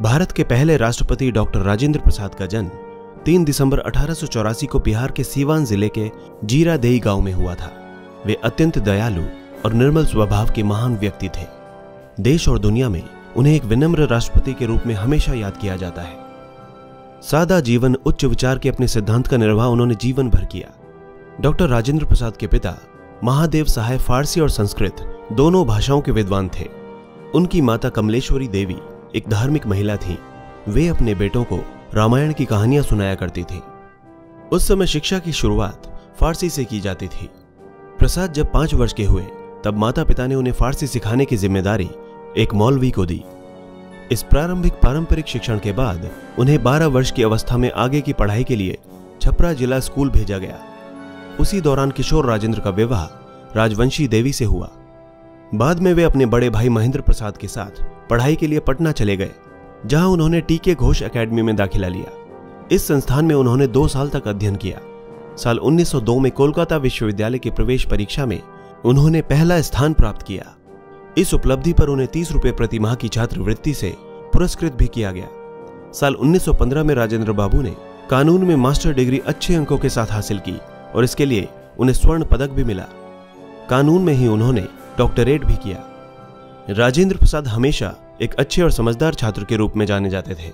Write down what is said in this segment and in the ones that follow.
भारत के पहले राष्ट्रपति डॉक्टर राजेंद्र प्रसाद का जन्म 3 दिसंबर 1884 को बिहार के सीवान जिले के जीरादेई गांव में हुआ था। वे अत्यंत दयालु और निर्मल स्वभाव के महान व्यक्ति थे। देश और दुनिया में उन्हें एक विनम्र राष्ट्रपति के रूप में हमेशा याद किया जाता है। सादा जीवन, उच्च विचार के अपने सिद्धांत का निर्वाह उन्होंने जीवन भर किया। डॉक्टर राजेंद्र प्रसाद के पिता महादेव सहाय फारसी और संस्कृत दोनों भाषाओं के विद्वान थे। उनकी माता कमलेश्वरी देवी एक धार्मिक महिला थीं। वे अपने बेटों को रामायण की कहानियां सुनाया करती थीं। उस समय शिक्षा की शुरुआत फारसी से की जाती थी। प्रसाद जब 5 वर्ष के हुए तब माता पिता ने उन्हें फारसी सिखाने की जिम्मेदारी एक मौलवी को दी। इस प्रारंभिक पारंपरिक शिक्षण के बाद उन्हें 12 वर्ष की अवस्था में आगे की पढ़ाई के लिए छपरा जिला स्कूल भेजा गया। उसी दौरान किशोर राजेंद्र का विवाह राजवंशी देवी से हुआ। बाद में वे अपने बड़े भाई महेंद्र प्रसाद के साथ पढ़ाई के लिए पटना चले गए, जहां उन्होंने टीके घोष एकेडमी में दाखिला लिया। इस संस्थान में उन्होंने 2 साल तक अध्ययन किया। साल 1902 में कोलकाता विश्वविद्यालय की प्रवेश परीक्षा में उन्होंने पहला स्थान प्राप्त किया। इस उपलब्धि पर उन्हें 30 रुपये प्रति माह की छात्रवृत्ति से पुरस्कृत भी किया गया। साल 1915 में राजेंद्र बाबू ने कानून में मास्टर डिग्री अच्छे अंकों के साथ हासिल की और इसके लिए उन्हें स्वर्ण पदक भी मिला। कानून में ही उन्होंने डॉक्टरेट भी किया। राजेंद्र प्रसाद हमेशा एक अच्छे और समझदार छात्र के रूप में जाने जाते थे।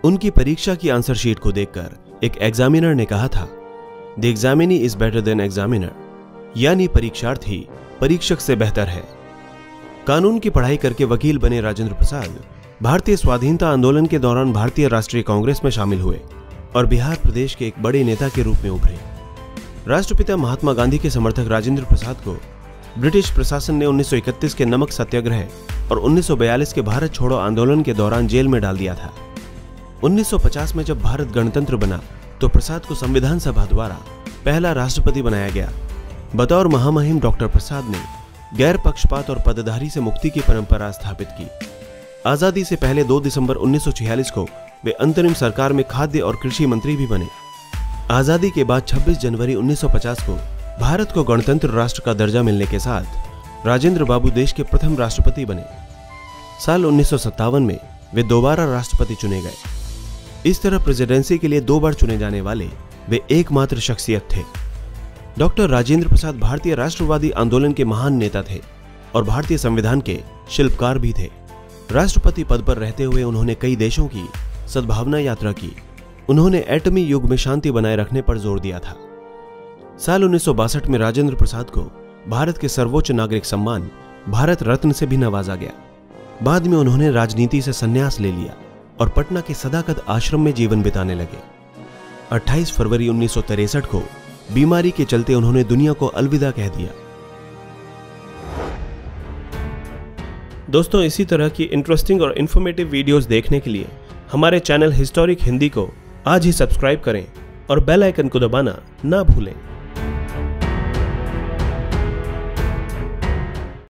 उनकी परीक्षा की आंसर शीट को देखकर एक एग्जामिनर ने कहा था, the examinee is better than examiner, यानी परीक्षार्थी परीक्षक से बेहतर है। कानून की पढ़ाई करके वकील बने राजेंद्र प्रसाद भारतीय स्वाधीनता आंदोलन के दौरान भारतीय राष्ट्रीय कांग्रेस में शामिल हुए और बिहार प्रदेश के एक बड़े नेता के रूप में उभरे। राष्ट्रपिता महात्मा गांधी के समर्थक राजेंद्र प्रसाद को ब्रिटिश प्रशासन ने 1931 के नमक सत्याग्रह और 1942 के भारत छोड़ो आंदोलन के दौरान जेल में डाल दिया था। 1950 में जब भारत गणतंत्र बना तो प्रसाद को संविधान सभा द्वारा पहला राष्ट्रपति बनाया गया। बतौर महामहिम डॉक्टर प्रसाद ने गैर पक्षपात और पदधारी से मुक्ति की परंपरा स्थापित की। आजादी से पहले 2 दिसंबर 1946 को वे अंतरिम सरकार में खाद्य और कृषि मंत्री भी बने। आजादी के बाद 26 जनवरी 1950 को भारत को गणतंत्र राष्ट्र का दर्जा मिलने के साथ राजेंद्र बाबू देश के प्रथम राष्ट्रपति बने। साल 1957 में वे दोबारा राष्ट्रपति चुने गए। इस तरह प्रेसिडेंसी के लिए 2 बार चुने जाने वाले वे एकमात्र शख्सियत थे। डॉक्टर राजेंद्र प्रसाद भारतीय राष्ट्रवादी आंदोलन के महान नेता थे और भारतीय संविधान के शिल्पकार भी थे। राष्ट्रपति पद पर रहते हुए उन्होंने कई देशों की सद्भावना यात्रा की। उन्होंने एटमी युग में शांति बनाए रखने पर जोर दिया था। साल 1962 में राजेंद्र प्रसाद को भारत के सर्वोच्च नागरिक सम्मान भारत रत्न से भी नवाजा गया। बाद में उन्होंने राजनीति से संन्यास ले लिया और पटना के सदाकत आश्रम में जीवन बिताने लगे। 28 फरवरी 1963 को बीमारी के चलते उन्होंने दुनिया को अलविदा कह दिया। दोस्तों, इसी तरह की इंटरेस्टिंग और इन्फॉर्मेटिव वीडियोस देखने के लिए हमारे चैनल हिस्टोरिक हिंदी को आज ही सब्सक्राइब करें और बेल आइकन को दबाना ना भूलें।